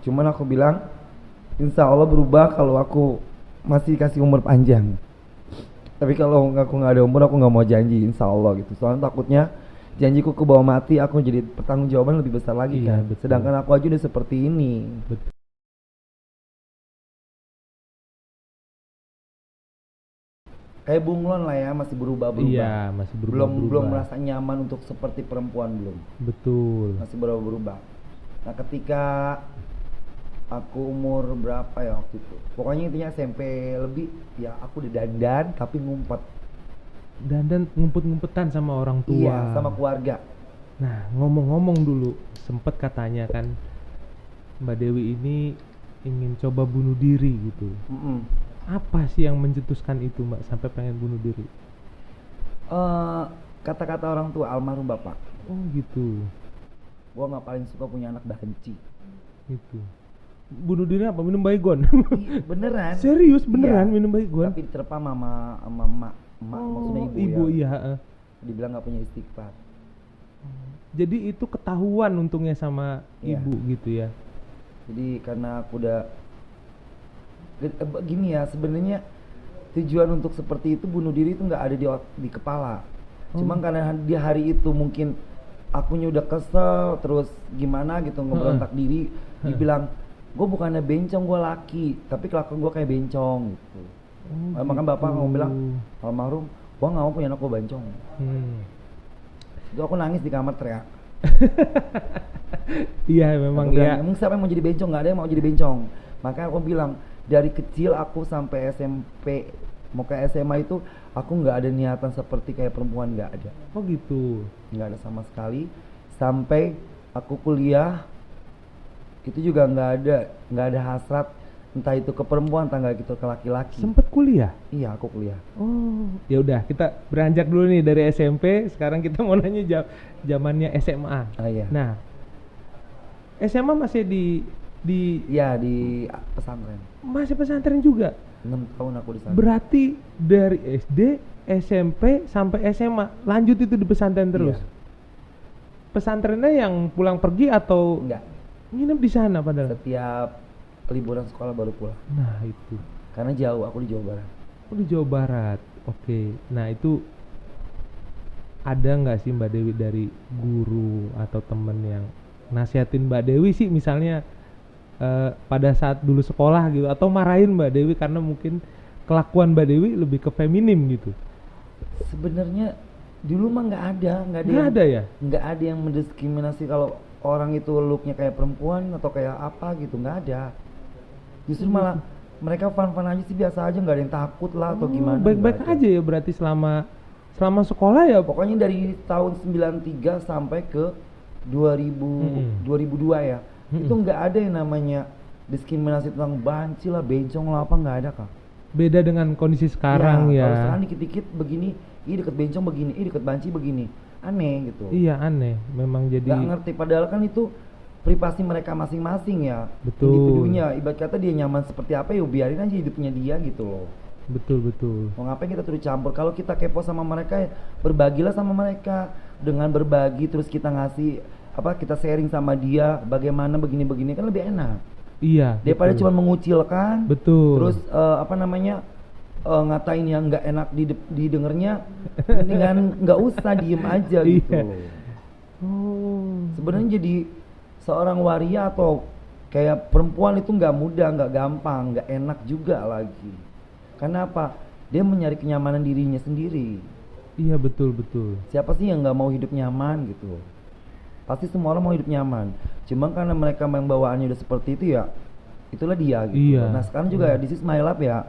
Cuman aku bilang insya Allah berubah kalau aku masih dikasih umur panjang. Tapi kalau aku nggak ada umur, aku nggak mau janji insya Allah gitu. Soalnya takutnya janjiku ke bawah mati, aku jadi pertanggung jawaban lebih besar lagi Iya, kan. betul. Sedangkan aku aja udah seperti ini. Betul. Kayak bunglon lah ya, masih berubah-berubah. Iya, masih Belum berubah-berubah. merasa nyaman untuk seperti perempuan belum. Betul. Masih berubah-berubah. Nah, ketika aku umur berapa ya waktu itu? Pokoknya intinya SMP lebih, ya aku udah dandan tapi ngumpet. Dan ngumpet-ngumpetan sama orang tua. Iya, sama keluarga. Nah, ngomong-ngomong dulu, sempet katanya kan Mbak Dewi ini ingin coba bunuh diri gitu. Mm-mm. Apa sih yang mencetuskan itu Mbak sampai pengen bunuh diri? Eh, kata-kata orang tua almarhum bapak, Oh gitu, gua nggak paling suka punya anak banci. gitu. Bunuh diri apa? Minum baygon? Beneran? Serius beneran Iya. minum baygon? Tapi diterpa sama emak, maksudnya ibu ya. iya. Dibilang nggak punya istighfar. Jadi itu ketahuan untungnya sama Iya. ibu gitu ya. Jadi karena aku udah gini ya, sebenarnya tujuan untuk seperti itu bunuh diri itu nggak ada di kepala. Cuman karena di hari itu mungkin akunya udah kesel terus gimana gitu ngeberontak diri, dibilang gue bukannya bencong, gue laki tapi kelakuan gue kayak bencong gitu. Makanya bapak ngomong bilang almarhum, gue nggak mau punya anak gue bencong. Itu aku nangis di kamar teriak. Iya memang Aku bilang, ya. emang siapa yang mau jadi bencong? Nggak ada yang mau jadi bencong. Makanya aku bilang dari kecil aku sampai SMP mau ke SMA itu aku nggak ada niatan seperti kayak perempuan, nggak ada. Oh gitu. Nggak ada sama sekali. Sampai aku kuliah itu juga nggak ada hasrat entah itu ke perempuan entah nggak gitu ke laki-laki. Sempet kuliah? Iya, aku kuliah. Oh, ya udah kita beranjak dulu nih dari SMP. Sekarang kita mau nanya zamannya SMA. Iya. Nah, SMA masih di Iya, di pesantren. masih pesantren juga. 6 tahun aku di sana. Berarti dari SD, SMP sampai SMA lanjut itu di pesantren terus. Iya. Pesantrennya yang pulang pergi atau Enggak. nginep di sana padahal? Setiap liburan sekolah baru pulang. Nah, itu. Karena jauh, aku di Jawa Barat. Oh, di Jawa Barat. Oke. Nah, itu ada nggak sih Mbak Dewi dari guru atau temen yang nasihatin Mbak Dewi sih misalnya pada saat dulu sekolah gitu atau marahin Mbak Dewi karena mungkin kelakuan Mbak Dewi lebih ke feminim gitu? Sebenarnya dulu mah nggak ada Ya? nggak ada yang mendiskriminasi kalau orang itu looknya kayak perempuan atau kayak apa gitu, nggak ada. Justru malah mereka fun-fun aja sih, biasa aja, nggak ada yang takut lah atau gimana. Baik-baik nggak ada. aja ya berarti selama sekolah ya. Pokoknya dari tahun 93 sampai ke 2002 ya, itu nggak ada yang namanya diskriminasi tentang banci lah, bencong lah, apa nggak ada Kak. Beda dengan kondisi sekarang ya. Kalau sekarang dikit-dikit begini, ih deket bencong begini, ih deket banci begini, aneh gitu. Iya aneh, memang jadi. Nggak ngerti, padahal kan itu privasi mereka masing-masing ya. Betul. Individunya, ibarat kata dia nyaman seperti apa ya biarin aja hidupnya dia gitu loh. Betul. Mau ngapain kita turut campur? Kalau kita kepo sama mereka, ya berbagilah sama mereka. Dengan berbagi terus kita ngasih kita sharing sama dia bagaimana begini-begini kan lebih enak. Iya. Daripada betul. cuma mengucilkan. Betul. Terus ngatain yang nggak enak didengarnya, mendingan nggak usah, diem aja gitu. Iya. Sebenarnya jadi seorang waria atau kayak perempuan itu nggak mudah, nggak gampang, nggak enak juga lagi. Karena apa? Dia mencari kenyamanan dirinya sendiri. Iya betul. Siapa sih yang nggak mau hidup nyaman gitu? Pasti semua orang mau hidup nyaman. Cuma karena mereka yang bawaannya udah seperti itu ya, itulah dia gitu. Iya. Nah sekarang juga this is my life ya,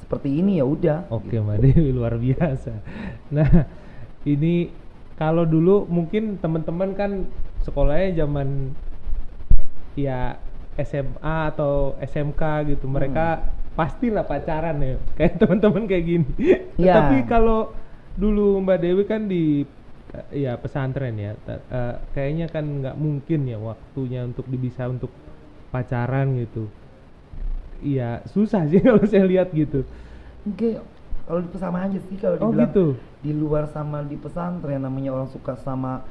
seperti ini ya udah. Oke gitu. Mbak Dewi luar biasa. Nah ini kalau dulu mungkin teman-teman kan sekolahnya zaman ya SMA atau SMK gitu, mereka pastilah pacaran ya kayak teman-teman kayak gini. Iya. Tapi kalau dulu Mbak Dewi kan di ya pesantren ya, kayaknya kan nggak mungkin ya waktunya untuk bisa untuk pacaran gitu. Iya susah sih kalau saya lihat gitu. Oke, kalau sama aja sih kalau Oh dibilang gitu. di luar sama di pesantren, namanya orang suka sama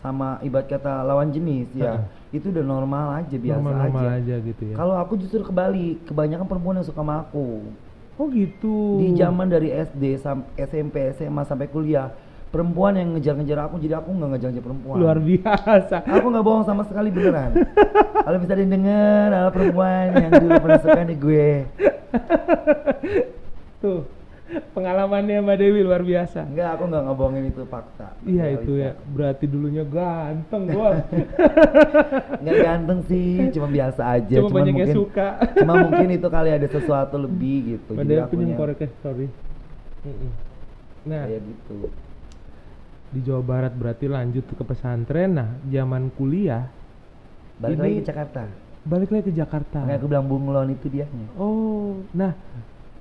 sama ibarat kata lawan jenis ya, itu udah normal aja, biasa Normal-normal aja. aja gitu ya. Kalau aku justru kebalik, kebanyakan perempuan yang suka sama aku. Oh gitu. Di zaman dari SD sampai SMP, SMA sampai kuliah, perempuan yang ngejar-ngejar aku, jadi aku nggak ngejar-ngejar perempuan. Luar biasa. Aku nggak bohong sama sekali, beneran. Kalau bisa didengar, ada perempuan yang dulu pernah suka nih gue. Tuh, pengalamannya Mbak Dewi luar biasa. Enggak, aku nggak ngebohongin, itu fakta. Iya Realita. itu ya, berarti dulunya ganteng bos. Nggak ganteng sih, cuma biasa aja. Cuma banyak yang suka. Cuma mungkin itu kali ada sesuatu lebih gitu. Mbak Jadi Dewi akunya pinjam koreknya, sorry. Nah, kayak gitu. di Jawa Barat berarti lanjut ke pesantren. Nah, zaman kuliah Balik ini lagi ke Jakarta. balik lagi ke Jakarta. Makanya aku bilang bunglon itu dianya. Oh, nah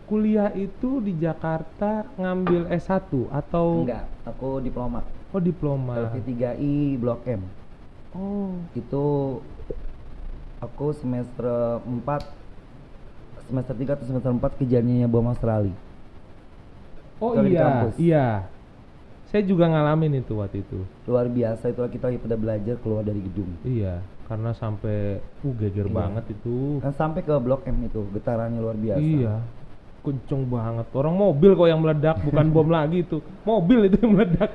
kuliah itu di Jakarta ngambil S1 atau Enggak, aku diploma. Oh, diploma. LP3I Blok M. Oh, Itu aku semester 4, semester 3 atau semester 4 kejadiannya bom Australia. oh Itu di iya, kampus. iya. Saya juga ngalamin itu waktu itu. Luar biasa, itulah kita lagi pada belajar keluar dari gedung. Iya, karena sampai geger Iya. banget itu. Kan sampai ke Blok M itu, getarannya luar biasa. Iya. Kenceng banget. Orang mobil kok yang meledak, bukan bom lagi itu. Mobil itu yang meledak.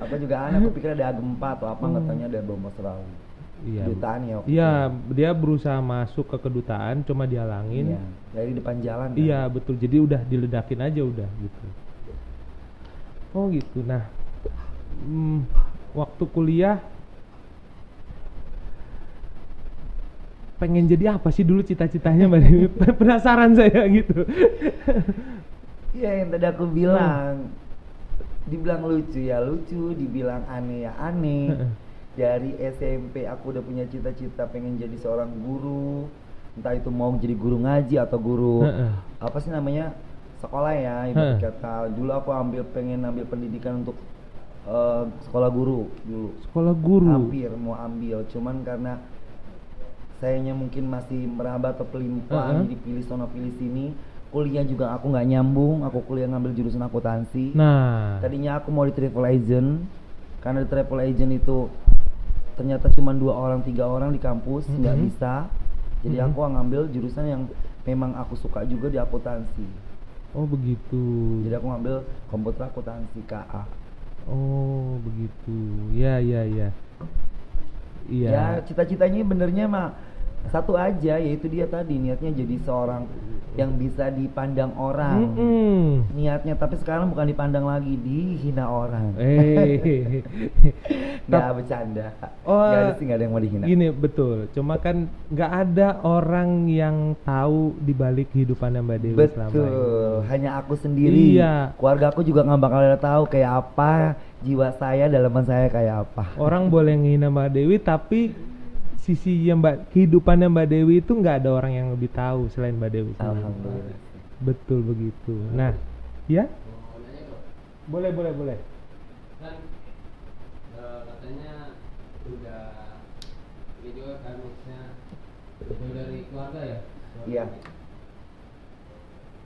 Aku juga aneh, aku pikir ada gempa atau apa, nggak taunya ada bom Australia. Iya. Kedutaan ya waktu Iya, dia berusaha masuk ke kedutaan, cuma itu. dihalangin. Iya, dari depan jalan kan. Iya, betul. Jadi udah diledakin aja udah gitu. Oh gitu. Nah, waktu kuliah pengen jadi apa sih dulu cita-citanya Mbak Dewi? Penasaran saya gitu. Iya, yang tadi aku bilang. Dibilang lucu ya lucu, dibilang aneh ya aneh. Dari SMP aku udah punya cita-cita pengen jadi seorang guru. Entah itu mau jadi guru ngaji atau guru apa sih namanya, sekolah ya, ibarat kata. Dulu aku pengen ambil pendidikan untuk sekolah guru dulu. Sekolah guru. Hampir mau ambil, cuman karena sayanya mungkin masih meraba atau pelimpaan, jadi pilih sono pilih sini. Kuliah juga aku nggak nyambung, aku kuliah ngambil jurusan akuntansi. Nah, Tadinya aku mau di travel agent, karena di travel agent itu ternyata cuma 2 orang 3 orang di kampus, nggak bisa. Jadi aku ngambil jurusan yang memang aku suka juga di akuntansi. oh begitu. Jadi aku ngambil komputer akuntansi KA. Oh begitu. Ya ya ya. Iya. Ya cita-citanya benernya mah satu aja, yaitu dia tadi niatnya jadi seorang yang bisa dipandang orang. Niatnya, tapi sekarang bukan dipandang lagi, dihina orang. Nggak bercanda. Oh, Nggak ada sih, nggak ada yang mau dihina. Gini betul. Cuma kan nggak ada orang yang tahu di balik kehidupannya Mbak Dewi selama ini. Betul, hanya aku sendiri. Iya. Keluarga aku juga nggak bakal ada tahu kayak apa jiwa saya, dalaman saya kayak apa. Orang boleh ngehina Mbak Dewi, tapi sisi yang kehidupannya Mbak Dewi itu nggak ada orang yang lebih tahu selain Mbak Dewi sendiri. Alhamdulillah. Betul begitu. Nah, ya? Boleh. Kan katanya udah ini juga kan maksudnya jauh dari keluarga ya. Iya.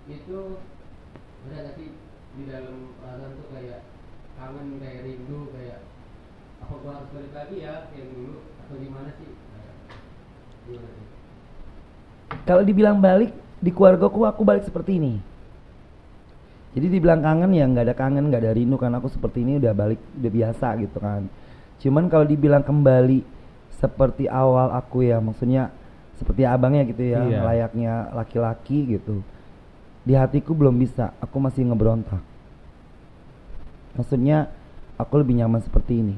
Itu ada nggak sih di dalam perasaan tuh kayak kangen, kayak rindu, kayak apa gua harus balik lagi ya kayak dulu atau gimana sih? Gimana sih? Kalau dibilang balik, di keluargaku aku balik seperti ini. Jadi dibilang kangen ya nggak ada kangen, nggak ada rindu, karena aku seperti ini udah balik, udah biasa gitu kan. Cuman kalau dibilang kembali seperti awal aku ya, maksudnya seperti abangnya gitu ya, Iya. layaknya laki-laki gitu. Di hatiku belum bisa, aku masih ngeberontak. Maksudnya aku lebih nyaman seperti ini.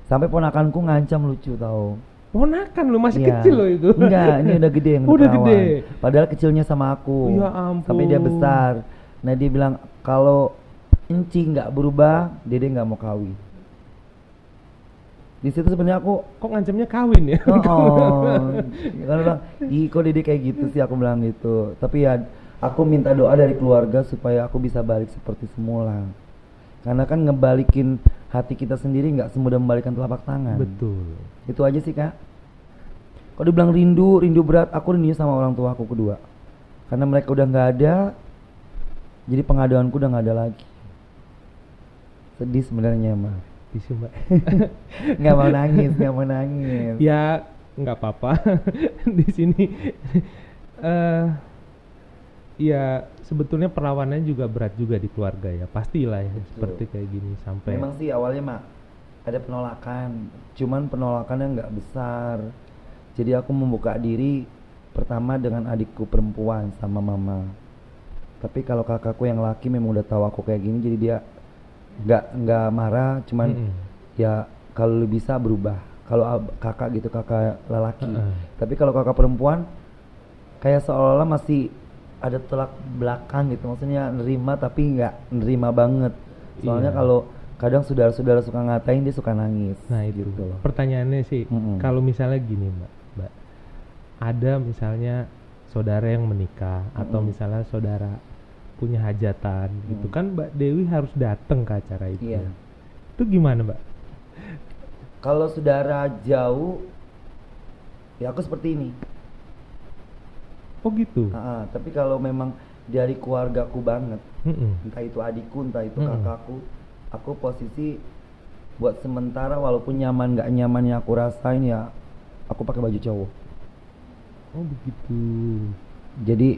Sampai ponakanku ngancam, lucu tau. Ponakan lu masih Iya. kecil loh itu. Enggak, ini udah gede yang Udah perawan. gede. Padahal kecilnya sama aku. Ya ampun. Sampai dia besar. Nah dia bilang kalau Enci nggak berubah, Dede nggak mau kawin. Di situ sebenarnya aku Kok ngancamnya kawin ya? Kalau bilang, ih kok Dede kayak gitu sih, aku bilang gitu. Tapi ya aku minta doa dari keluarga supaya aku bisa balik seperti semula. Karena kan ngebalikin hati kita sendiri nggak semudah membalikkan telapak tangan. Betul. Itu aja sih kak. Kalau dibilang rindu berat, aku rindunya sama orang tua aku kedua. Karena mereka udah nggak ada, jadi pengaduanku udah nggak ada lagi. Sedih sebenarnya mah. tisu mbak. Nggak mau nangis, nggak mau nangis. Ya nggak apa-apa di sini. eh Ya sebetulnya perawanannya juga berat juga di keluarga ya, pastilah ya. Betul. Seperti kayak gini sampai. Memang sih awalnya mak ada penolakan, cuman penolakannya nggak besar. Jadi aku membuka diri pertama dengan adikku perempuan sama mama. Tapi kalau kakakku yang laki memang udah tahu aku kayak gini, jadi dia nggak marah, cuman Mm-mm. ya kalau lu bisa berubah. Kalau kakak gitu, kakak lelaki. Heeh. Tapi kalau kakak perempuan kayak seolah-olah masih ada tolak belakang gitu, maksudnya nerima tapi nggak nerima banget. Soalnya Iya. kalau kadang saudara-saudara suka ngatain, dia suka nangis. Nah itu gitu loh. pertanyaannya sih, Mm-mm. kalau misalnya gini mbak, ada misalnya saudara yang menikah atau Mm-mm. misalnya saudara punya hajatan gitu kan, Mbak Dewi harus datang ke acara itu. Iya. Itu gimana mbak? Kalau saudara jauh, ya aku seperti ini. Oh gitu. Tapi kalau memang dari keluargaku banget, Mm-mm. entah itu adikku, entah itu Mm-mm. kakakku, aku posisi buat sementara walaupun nyaman nggak nyamannya aku rasain ya, aku pakai baju cowok. Oh begitu. Jadi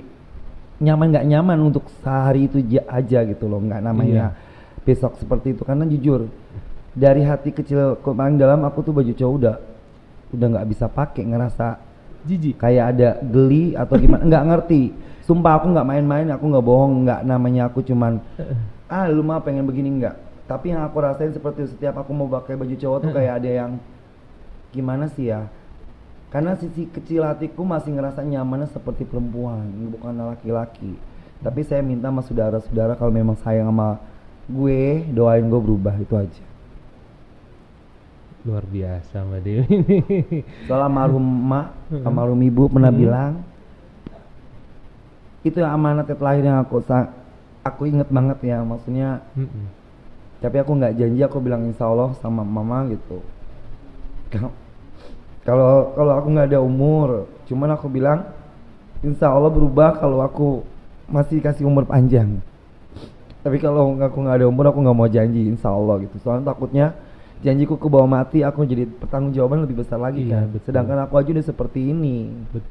nyaman nggak nyaman untuk sehari itu aja gitu loh, nggak namanya besok seperti itu. Karena jujur dari hati kecil paling dalam aku tuh baju cowok udah nggak bisa pakai, ngerasa Jijik. kayak ada geli atau gimana, nggak ngerti. Sumpah aku nggak main-main, aku nggak bohong, nggak namanya aku cuman lu mah pengen begini, nggak. Tapi yang aku rasain seperti itu, setiap aku mau pakai baju cowok tuh kayak ada yang gimana sih ya, karena sisi kecil hatiku masih ngerasa nyamannya seperti perempuan, bukan laki-laki. Tapi saya minta sama saudara-saudara kalau memang sayang sama gue, doain gue berubah, itu aja. Luar biasa Mbak Dewi ini. Soal almarhum emak, almarhum ibu pernah bilang, itu yang amanat terakhir yang aku inget banget ya, maksudnya. Mm-mm. Tapi aku nggak janji, aku bilang insya Allah sama mama gitu. Kalau aku nggak ada umur, cuman aku bilang insya Allah berubah kalau aku masih kasih umur panjang. Tapi kalau aku nggak ada umur, aku nggak mau janji insya Allah gitu. Soalnya takutnya janjiku ke bawah mati, aku jadi pertanggungjawaban lebih besar lagi Iya, kan. betul. Sedangkan aku aja udah seperti ini. Betul.